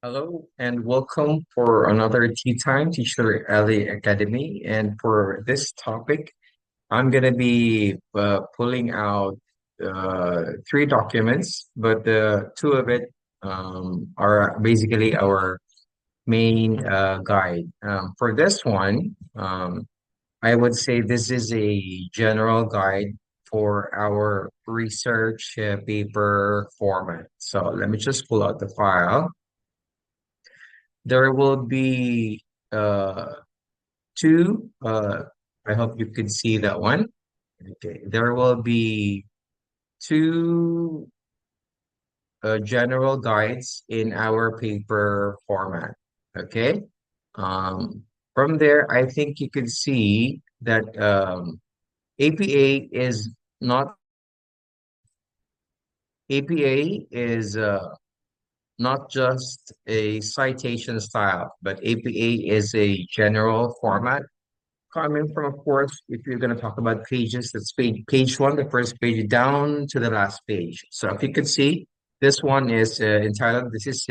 Hello and welcome for another Tea Time Teacher Alley Academy. And for this topic, I'm going to be pulling out three documents, but two of it are basically our main guide. For this one, I would say this is a general guide for our research paper format. So let me just pull out the file. There will be uh, two. I hope you could see that one. Okay. There will be two general guides in our paper format. Okay. Um, from there, I think you could see that APA is not APA is not just a citation style, but APA is a general format coming from, of course, if you're going to talk about pages, that's page one, the first page down to the last page. So if you could see, this one is entitled, this is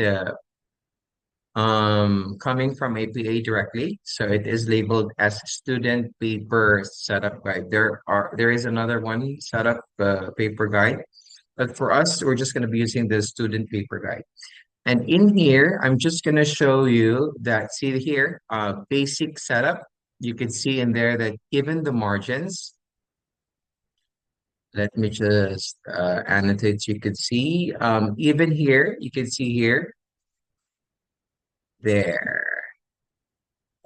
coming from APA directly. So it is labeled as student paper setup guide. There is another one setup paper guide. But for us, we're just going to be using the student paper guide. And in here, I'm just going to show you that, see here, basic setup. You can see in there that even the margins, let me just annotate, you could see, even here, you can see here, there.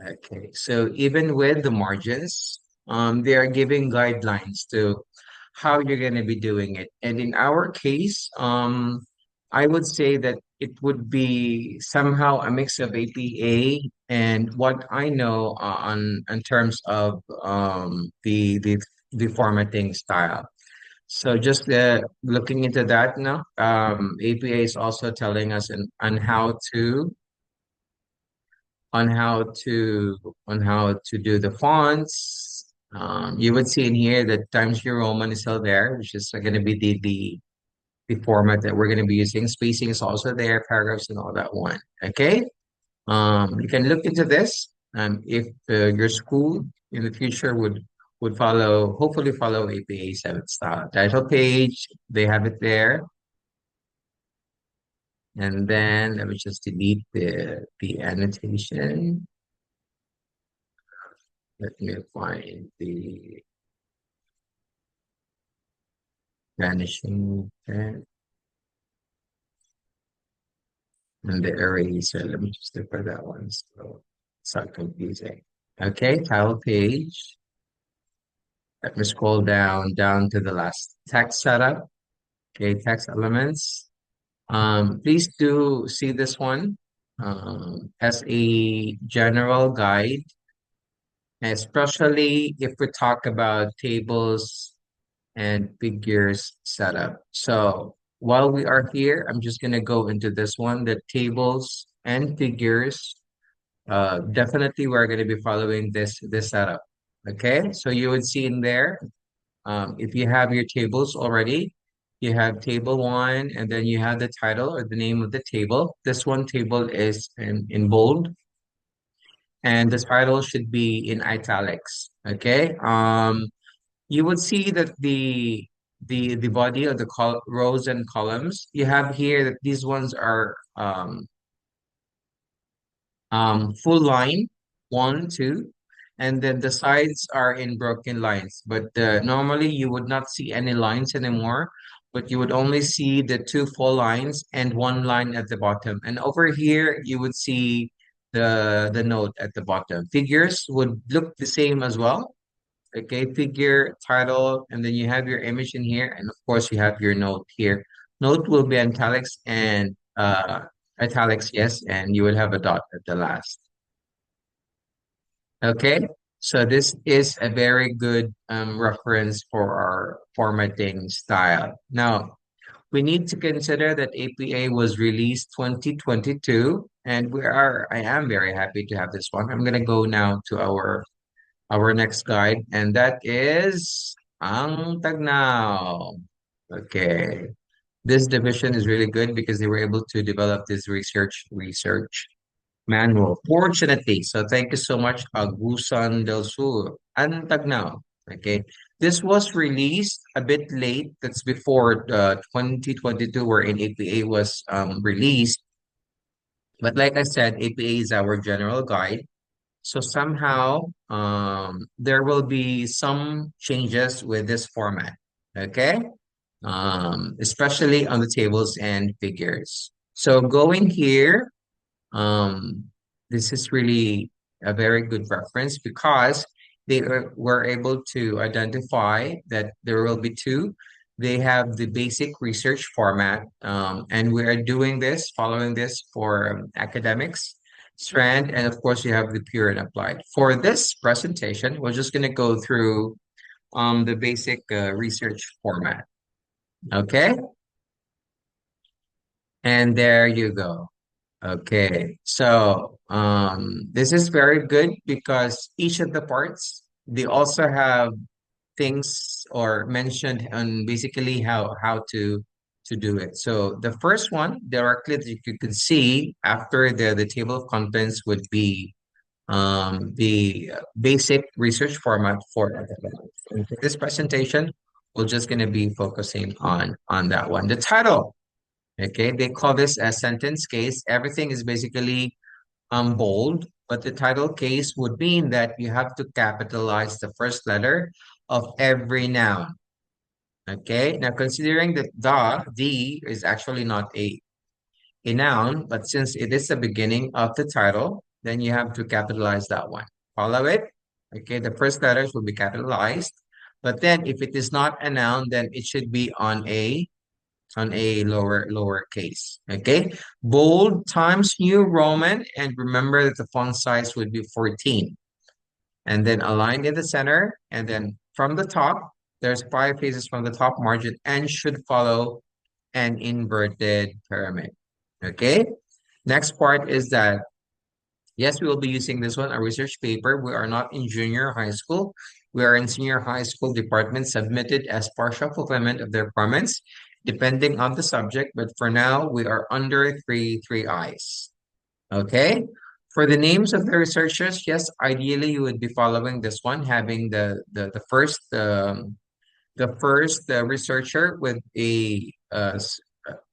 Okay, so even with the margins, they are giving guidelines to how you're going to be doing it. And in our case, I would say that it would be somehow a mix of APA and what I know on in terms of the formatting style. So just looking into that now, APA is also telling us on how to on how to on how to do the fonts. You would see in here that Times New Roman is still there, which is going to be the format that we're going to be using. Spacing is also there, paragraphs and all that one. Okay. You can look into this. If your school in the future would hopefully follow APA 7 style. Title page, they have it there. And then let me just delete the annotation. Let me find the vanishing pen and the eraser. Let me just look for that one. So it's not confusing. Okay, title page. Let me scroll down to the last text setup. Okay, text elements. Please do see this one as a general guide, especially if we talk about tables and figures setup. So while we are here, I'm just going to go into this one, the tables and figures. Definitely, we're going to be following this setup. Okay, so you would see in there, if you have your tables already, you have table one, and then you have the title or the name of the table. This one table is in bold, and the title should be in italics. Okay. You would see that the body of the rows and columns you have here that these ones are full line, one, two, and then the sides are in broken lines. But normally you would not see any lines anymore, but you would only see the two full lines and one line at the bottom. And over here you would see the note at the bottom. Figures would look the same as well. Okay, figure, title, and then you have your image in here, and of course you have your note here. Note will be italics, yes, and you will have a dot at the last. Okay, so this is a very good reference for our formatting style. Now, we need to consider that APA was released 2022, and I am very happy to have this one. I'm gonna go now to our next guide, and that is ang TagNau. Okay. This division is really good because they were able to develop this research manual. Fortunately, so thank you so much, Agusan del Sur and TagNau. Okay, this was released a bit late. That's before 2022, wherein APA was released. But like I said, APA is our general guide. So somehow there will be some changes with this format. Okay, especially on the tables and figures. So going here. This is really a very good reference because were able to identify that there will be two. They have the basic research format, and we are doing this, following this for academics strand, and of course you have the pure and applied. For this presentation, we're just going to go through the basic research format. Okay, and there you go. Okay, so this is very good because each of the parts they also have things or mentioned on basically how to do it. So the first one directly that you can see after the table of contents would be the basic research format for academics. And for this presentation, we're just going to be focusing on that one. The title. Okay, they call this a sentence case. Everything is basically bold, but the title case would mean that you have to capitalize the first letter of every noun. Okay, now considering that the is actually not a noun, but since it is the beginning of the title, then you have to capitalize that one. Follow it? Okay, the first letters will be capitalized, but then if it is not a noun, then it should be on a lower case. Okay, bold times New Roman, and remember that the font size would be 14, and then aligned in the center, and then from the top, there's five faces from the top margin and should follow an inverted pyramid. Okay, next part is that yes, we will be using this one, a research paper. We are not in junior high school. We are in senior high school department submitted as partial fulfillment of their requirements, depending on the subject. But for now, we are under three I's. Okay. For the names of the researchers, yes, ideally you would be following this one, having the first researcher with a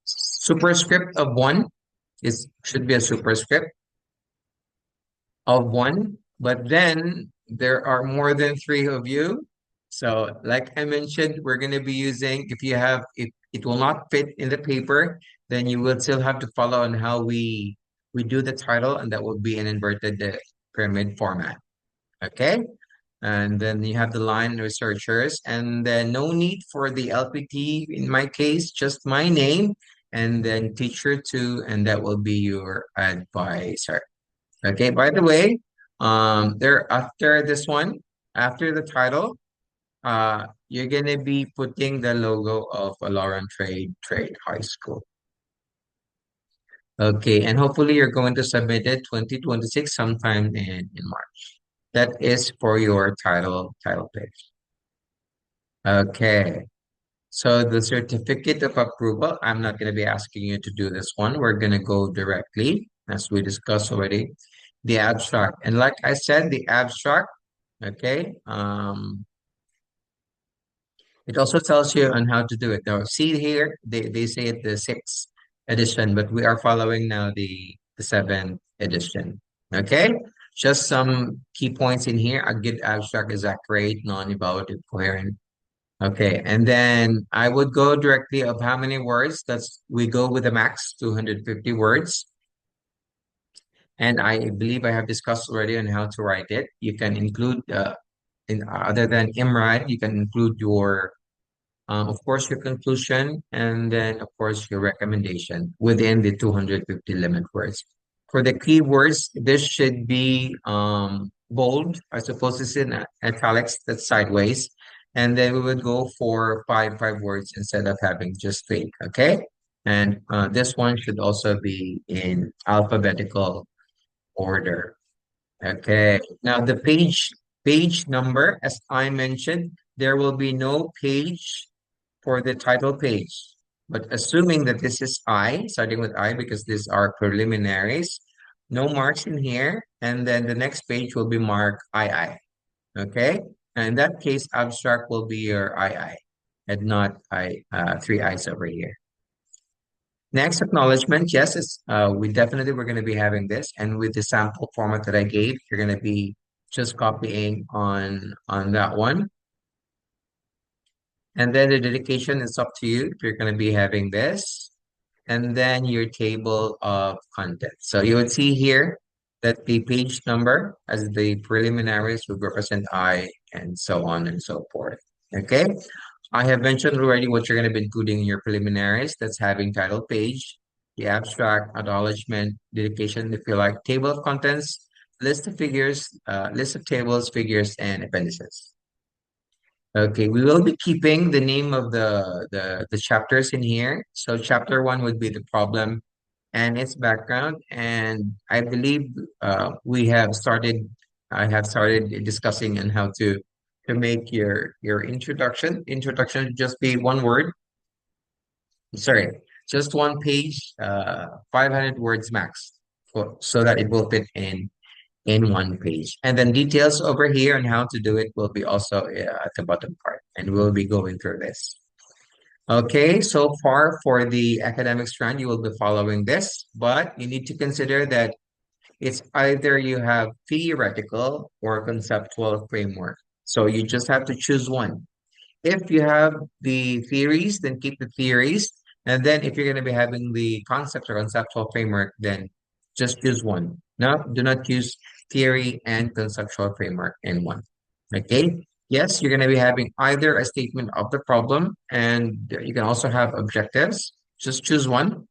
superscript of one. It should be a superscript of one, but then there are more than three of you. So, like I mentioned, we're going to be using, if it will not fit in the paper, then you will still have to follow on how we do the title, and that will be an inverted pyramid format. Okay. And then you have the line researchers, and then no need for the LPT in my case, just my name, and then teacher two, and that will be your advisor. Okay, by the way, there after this one, after the title, you're gonna be putting the logo of Lauren Trade High School. Okay, and hopefully you're going to submit it 2026 sometime in March. That is for your title page. Okay, so the certificate of approval, I'm not gonna be asking you to do this one. We're gonna go directly, as we discussed already, the abstract. And like I said, the abstract, okay, it also tells you on how to do it. Now, see here, they say it the sixth edition, but we are following now the seventh edition. Okay, just some key points in here. A good abstract is accurate, non-evaluative, coherent. Okay, and then I would go directly of how many words. We go with the max 250 words. And I believe I have discussed already on how to write it. You can include other than IMRAD, you can include of course, your conclusion, and then, of course, your recommendation within the 250 limit words. For the keywords, this should be bold. I suppose it's in italics, that's sideways. And then we would go for five words instead of having just three, okay? And this one should also be in alphabetical order. Okay. Now the page number, as I mentioned, there will be no page for the title page. But assuming that this is I, starting with I because these are preliminaries, no marks in here. And then the next page will be marked II. Okay? And in that case, abstract will be your II and not three I's over here. Next, acknowledgement. Yes, we definitely we're going to be having this. And with the sample format that I gave, you're going to be just copying on that one. And then the dedication is up to you if you're going to be having this. And then your table of contents. So you would see here that the page number as the preliminaries would represent I and so on and so forth. Okay. I have mentioned already what you're going to be including in your preliminaries. That's having title page, the abstract, acknowledgement, dedication, if you like, table of contents, list of figures, list of tables, figures, and appendices. Okay, we will be keeping the name of the chapters in here. So chapter one would be the problem and its background. And I believe we have started. I have started discussing on how to make your introduction. Introduction should just be one word. Sorry, just one page. 500 words max, so that it will fit in one page. And then details over here on how to do it will be also at the bottom part, and we'll be going through this. Okay, so far for the academic strand, you will be following this, but you need to consider that it's either you have theoretical or conceptual framework. So you just have to choose one. If you have the theories, then keep the theories. And then if you're going to be having the concept or conceptual framework, then just choose one. No, do not use theory and conceptual framework in one. Okay? Yes, you're going to be having either a statement of the problem and you can also have objectives. Just choose one.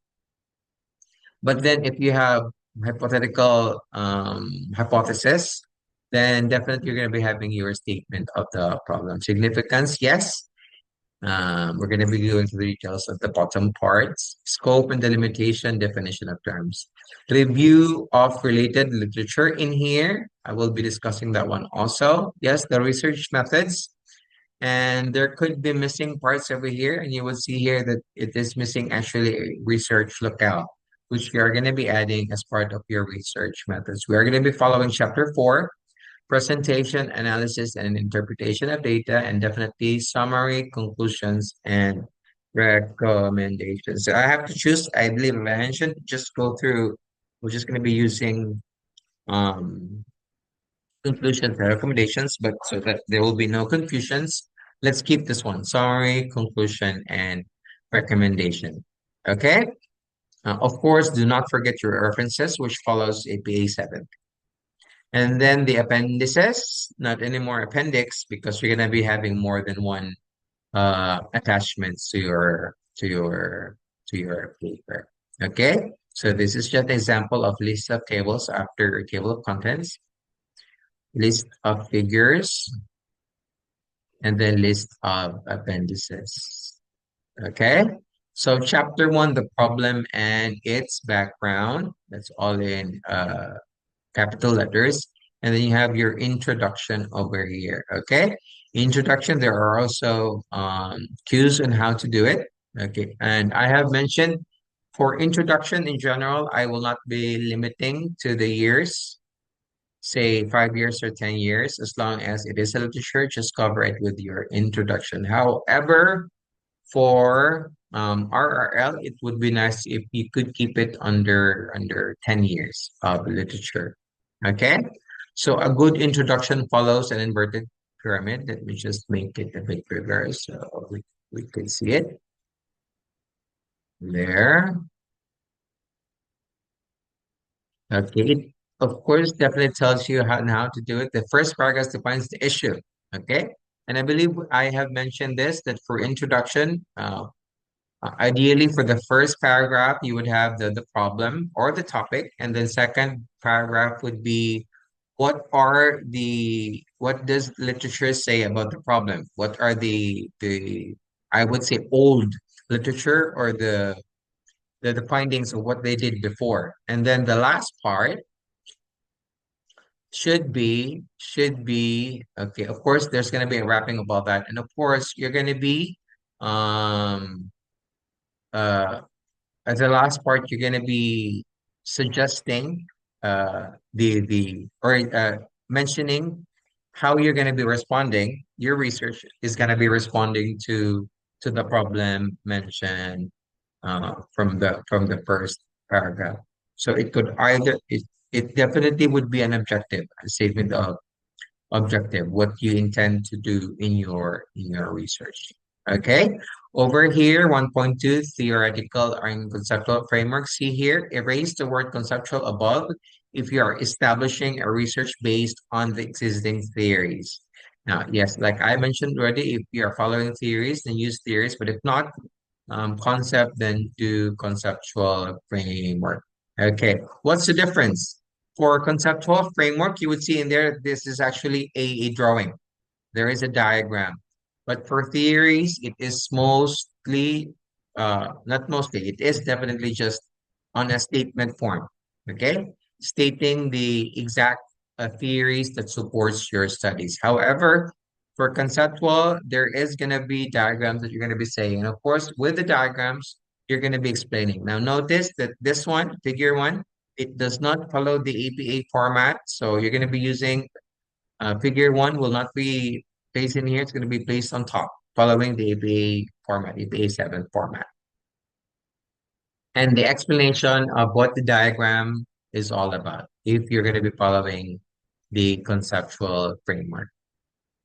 But then if you have hypothetical hypothesis, then definitely you're going to be having your statement of the problem. Significance, yes. We're going to be going to the details of the bottom parts, scope and delimitation, definition of terms. Review of related literature in here. I will be discussing that one also. Yes, the research methods. And there could be missing parts over here. And you will see here that it is missing actually a research lookout, which we are going to be adding as part of your research methods. We are going to be following chapter 4, presentation, analysis, and interpretation of data, and definitely summary, conclusions, and recommendations. So I have to choose, I believe I mentioned, just go through, we're just going to be using um, conclusions and recommendations, but so that there will be no confusions, let's keep this one, summary, conclusion, and recommendation. Okay? Of course, do not forget your references, which follows APA 7. And then the appendices, not anymore appendix because you're gonna be having more than one attachments to your paper. Okay, so this is just an example of list of tables after table of contents, list of figures, and then list of appendices. Okay, so chapter one, the problem and its background. That's all in capital letters. And then you have your introduction over here. Okay. Introduction, there are also cues on how to do it. Okay. And I have mentioned for introduction in general, I will not be limiting to the years, say 5 years or 10 years, as long as it is a literature, just cover it with your introduction. However, for RRL, it would be nice if you could keep it under 10 years of literature. Okay, so a good introduction follows an inverted pyramid. Let me just make it a bit bigger so we can see it there. Okay, it of course definitely tells you how to do it. The first paragraph defines the issue. Okay, and I believe I have mentioned this that for introduction, ideally, for the first paragraph, you would have the problem or the topic, and then second paragraph would be what does literature say about the problem? What are the I would say old literature or the findings of what they did before. And then the last part should be okay. Of course, there's gonna be a wrapping about that, and of course, you're gonna be um uh, as the last part, you're gonna be suggesting the or mentioning how you're gonna be responding. Your research is gonna be responding to the problem mentioned from the first paragraph. So it could either it definitely would be an objective, a statement of objective, what you intend to do in your research. Okay. Over here, 1.2 theoretical and conceptual framework. See here, erase the word conceptual above if you are establishing a research based on the existing theories. Now, yes, like I mentioned already, if you are following theories, then use theories, but if not, concept, then do conceptual framework. Okay, what's the difference? For conceptual framework, you would see in there, this is actually a drawing. There is a diagram. But for theories, it is mostly, not mostly, it is definitely just on a statement form. Okay? Stating the exact theories that supports your studies. However, for conceptual, there is going to be diagrams that you're going to be saying. And of course, with the diagrams, you're going to be explaining. Now, notice that this one, figure one, it does not follow the APA format. So you're going to be using figure one will not be placed in here. It's going to be placed on top, following the APA format, APA 7 format. And the explanation of what the diagram is all about, if you're going to be following the conceptual framework.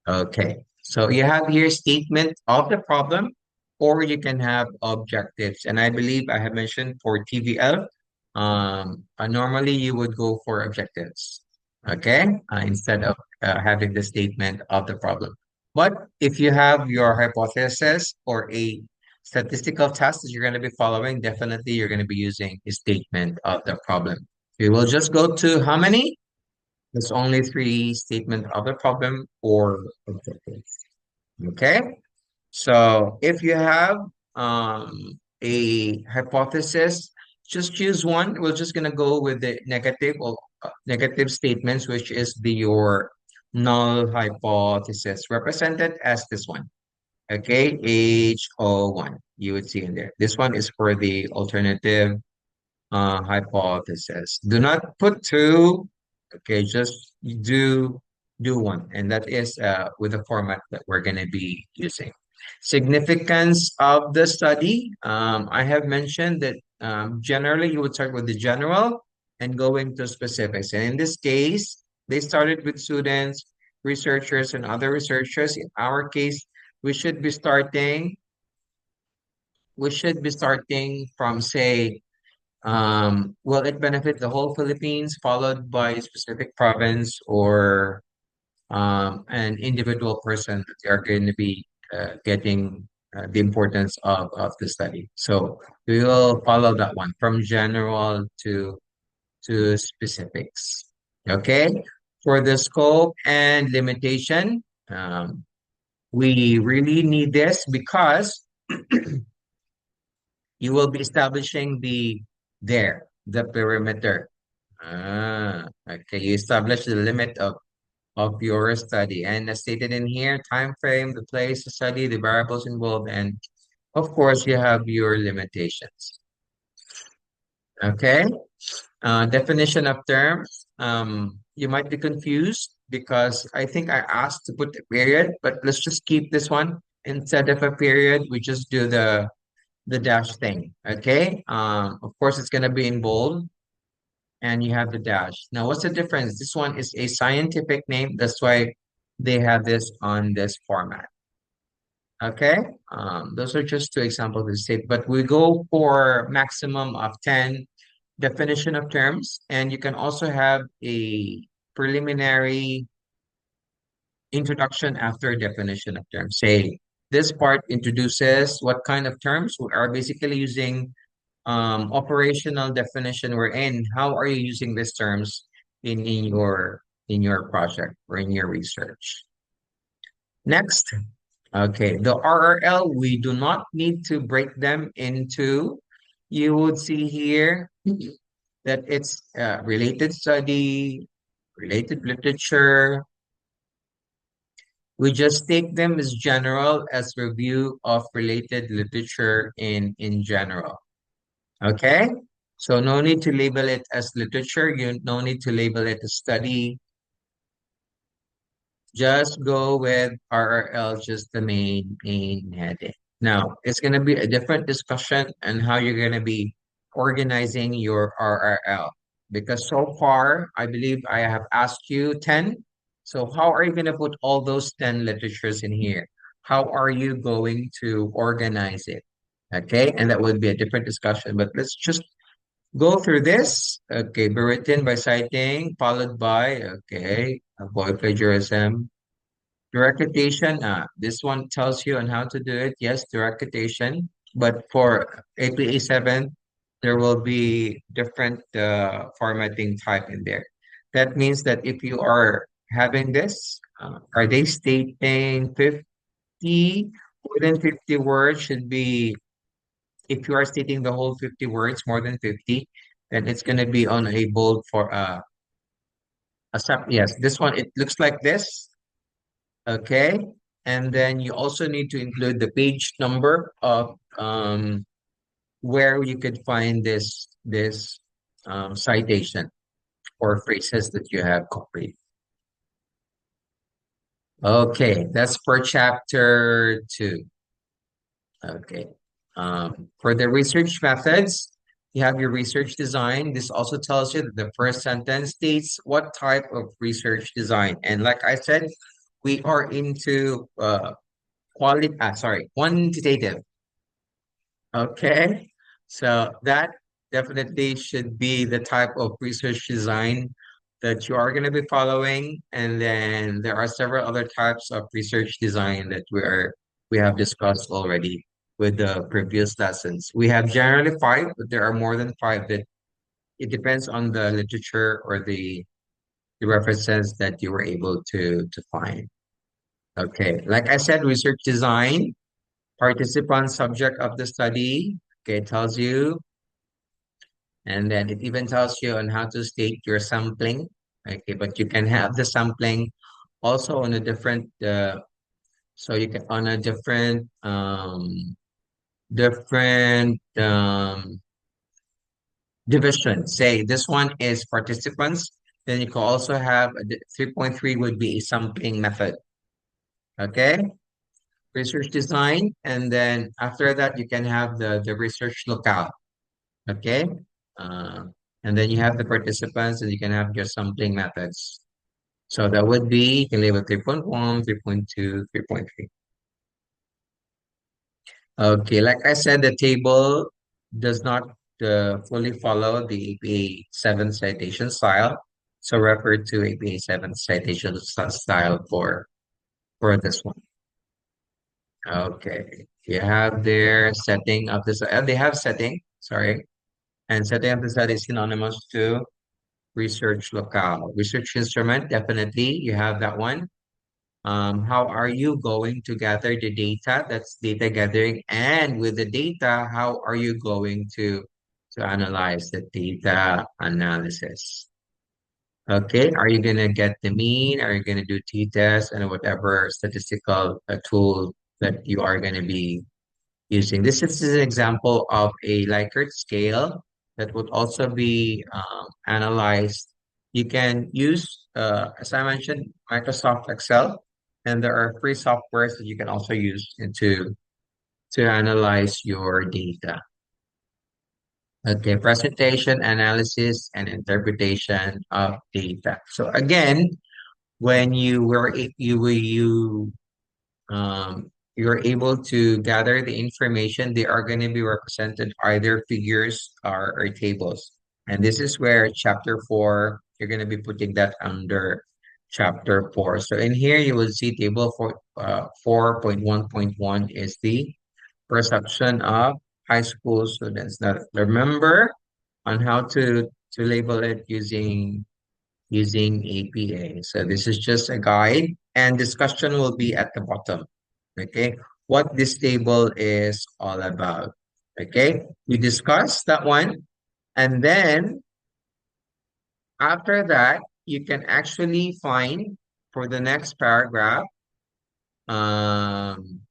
Okay, so you have here statement of the problem, or you can have objectives. And I believe I have mentioned for TVL, normally you would go for objectives, okay, instead of having the statement of the problem. But if you have your hypothesis or a statistical test that you're going to be following, definitely you're going to be using a statement of the problem. We will just go to how many? There's only three statement of the problem or objectives. Okay. So if you have a hypothesis, just choose one. We're just gonna go with the negative or negative statements, which is the your null hypothesis, represented as this one. Okay, HO1. You would see in there. This one is for the alternative hypothesis. Do not put two. Okay, just do one, and that is with the format that we're going to be using. Significance of the study. I have mentioned that generally you would start with the general and go into specifics. And in this case, they started with students, researchers, and other researchers. In our case, we should be starting. We should be starting from say will it benefit the whole Philippines, followed by a specific province or an individual person that they are going to be getting the importance of the study. So we will follow that one from general to specifics. Okay. For the scope and limitation, we really need this because you will be establishing the perimeter. Okay. You establish the limit of your study. And as stated in here, time frame, the place to study, the variables involved, and of course, you have your limitations. Okay. Definition of terms. You might be confused because I think I asked to put a period, but let's just keep this one. Instead of a period, we just do the dash thing. Okay. Of course, it's gonna be in bold and you have the dash. Now, what's the difference? This one is a scientific name. That's why they have this on this format. Okay. Those are just two examples of the state, but we go for maximum of 10 definition of terms, and you can also have a preliminary introduction after definition of terms. Say, this part introduces what kind of terms we are basically using operational definition we're in. How are you using these terms in your project or in your research? Next, okay, the RRL, we do not need to break them into, you would see here that it's related study, related literature, We just take them as general as review of related literature in general. Okay? So no need to label it as literature. You no need to label it as study. Just go with RRL, just the main heading. Now, it's going to be a different discussion on how you're going to be organizing your RRL. Because so far, I believe I have asked you 10. So how are you going to put all those 10 literatures in here? How are you going to organize it? Okay, and that would be a different discussion, but let's just go through this. Okay, be written by citing, followed by, okay, avoid plagiarism. Direct quotation, this one tells you on how to do it. Yes, direct quotation. But for APA 7, there will be different formatting type in there. That means that if you are having this, are they stating 50? More than 50 words should be, if you are stating the whole 50 words, more than 50, then it's going to be on a bold for yes, this one, it looks like this. Okay. And then you also need to include the page number of where you could find this citation or phrases that you have copied. Okay, that's for chapter 2. Okay. For the research methods, you have your research design. This also tells you that the first sentence states what type of research design. And like I said, we are into quantitative. Okay. So that definitely should be the type of research design that you are going to be following. And then there are several other types of research design that we have discussed already with the previous lessons. We have generally five, but there are more than five that it depends on the literature or the references that you were able to find. Okay. Like I said, research design. Participant, subject of the study, okay, it tells you, and then it even tells you on how to state your sampling. Okay, but you can have the sampling also on a different so you can on a different division. Say this one is participants, then you can also have 3.3 would be a sampling method. Okay, research design, and then after that you can have the research locale. Okay. Uh, and then you have the participants and you can have your sampling methods. So that would be, you can label 3.1, 3.2, 3.3. Okay, like I said, the table does not fully follow the APA 7 citation style. So refer to APA 7 citation style for this one. Okay. You have their setting of this, they have setting, sorry. And setting of the study is synonymous to research locale. Research instrument, definitely, you have that one. How are you going to gather the data? That's data gathering. And with the data, how are you going to analyze the data analysis? Okay, are you gonna get the mean? Are you gonna do t-test and whatever statistical tool that you are gonna be using? This is an example of a Likert scale that would also be analyzed. You can use, as I mentioned, Microsoft Excel, and there are free softwares that you can also use to analyze your data. Okay, presentation, analysis, and interpretation of data. So again, when you're able to gather the information, they are going to be represented either figures or tables. And this is where chapter 4, you're going to be putting that under chapter 4. So in here, you will see table 4.1.1 is the perception of high school students. Now, remember on how to label it using APA. So this is just a guide and discussion will be at the bottom. Okay, what this table is all about. Okay, we discussed that one. And then after that, you can actually find for the next paragraph, Um,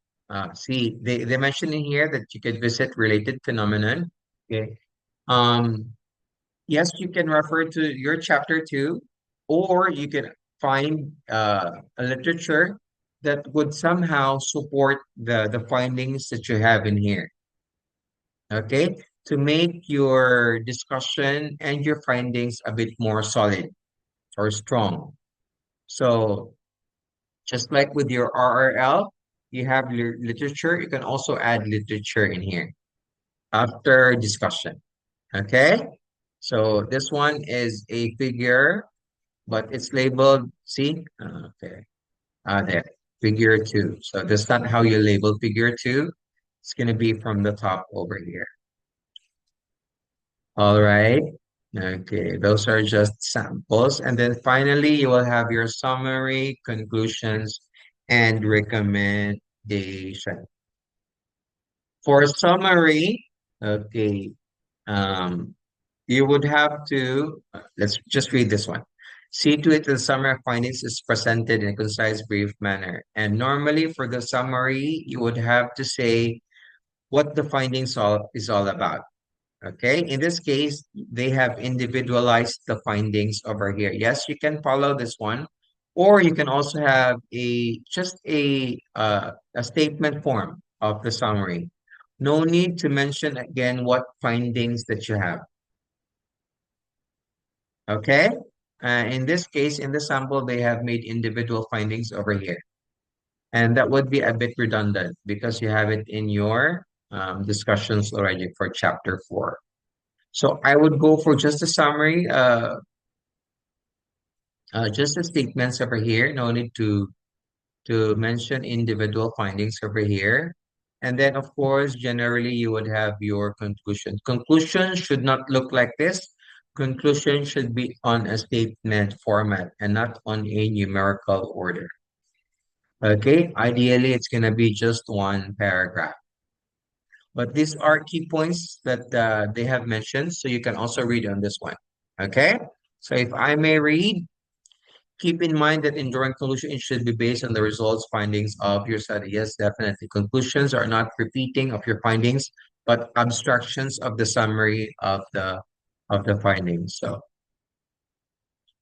see, they mentioned in here that you could visit related phenomenon. Okay. Um, yes, you can refer to your chapter two, or you can find a literature that would somehow support the findings that you have in here. Okay, to make your discussion and your findings a bit more solid or strong. So just like with your RRL, you have literature. You can also add literature in here after discussion. Okay. So this one is a figure, but it's labeled, see? Okay. There, figure two. So that's not how you label figure two. It's going to be from the top over here. All right. Okay. Those are just samples. And then finally, you will have your summary, conclusions, and recommendation. For summary, okay, um, you would have to, let's just read this one. See to it that the summary of findings is presented in a concise, brief manner. And normally for the summary, you would have to say what the findings is all about. Okay, in this case, they have individualized the findings over here. Yes, you can follow this one, or you can also have a just a statement form of the summary. No need to mention again what findings that you have. Okay, in this case, in the sample, they have made individual findings over here, and that would be a bit redundant because you have it in your discussions already for chapter four. So I would go for just a summary, just the statements over here. No need to mention individual findings over here. And then, of course, generally you would have your conclusion. Conclusion should not look like this. Conclusion should be on a statement format and not on a numerical order. Okay, ideally it's gonna be just one paragraph. But these are key points that they have mentioned, so you can also read on this one. Okay, so if I may read, keep in mind that in drawing conclusion, it should be based on the results, findings of your study. Yes, definitely. Conclusions are not repeating of your findings, but abstractions of the summary of the findings. So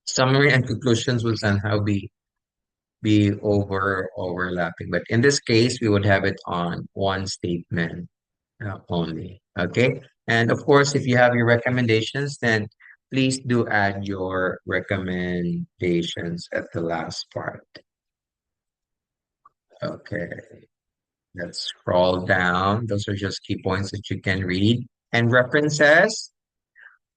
summary and conclusions will somehow be overlapping. But in this case, we would have it on one statement only. Okay. And of course, if you have your recommendations, then please do add your recommendations at the last part. Okay. Let's scroll down. Those are just key points that you can read. And references.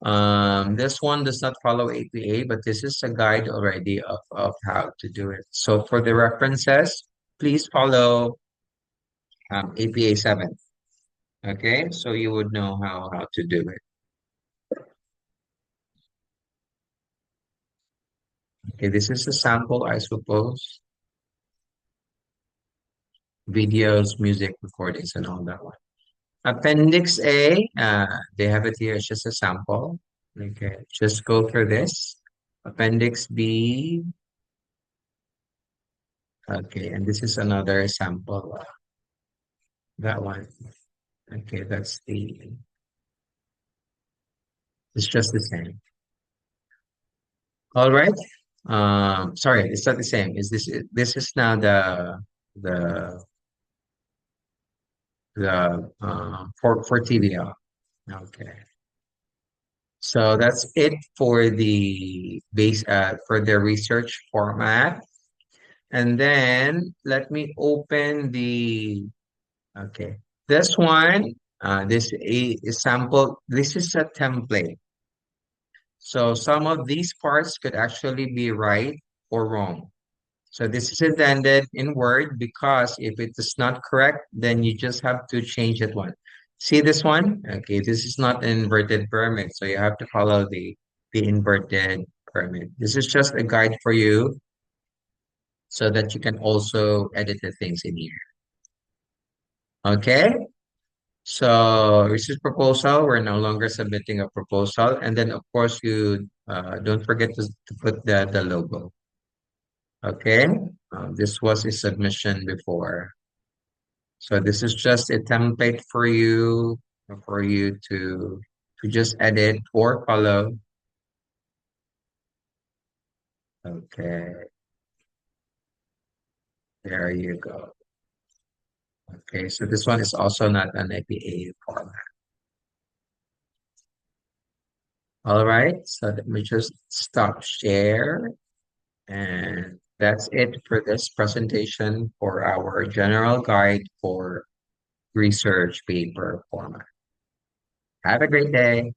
This one does not follow APA, but this is a guide already of how to do it. So for the references, please follow APA 7. Okay, so you would know how to do it. Okay, this is a sample, I suppose. Videos, music recordings, and all that one. Appendix A, they have it here. It's just a sample. Okay, just go for this. Appendix B. Okay, and this is another sample. That one. Okay, that's the. It's just the same. All right. Sorry, it's not the same. Is this is now the for TVL. Okay. So that's it for the base for the research format. And then let me open the okay. This one, this a sample, this is a template. So some of these parts could actually be right or wrong. So this is intended in Word because if it is not correct, then you just have to change that one. See this one? Okay, this is not an inverted pyramid, so you have to follow the inverted pyramid. This is just a guide for you so that you can also edit the things in here. Okay, so research proposal, we're no longer submitting a proposal. And then of course you don't forget to put the logo. Okay. This was a submission before. So this is just a template for you to just edit or follow. Okay, there you go. Okay, so this one is also not an APA format. All right, so let me just stop share. And that's it for this presentation for our general guide for research paper format. Have a great day.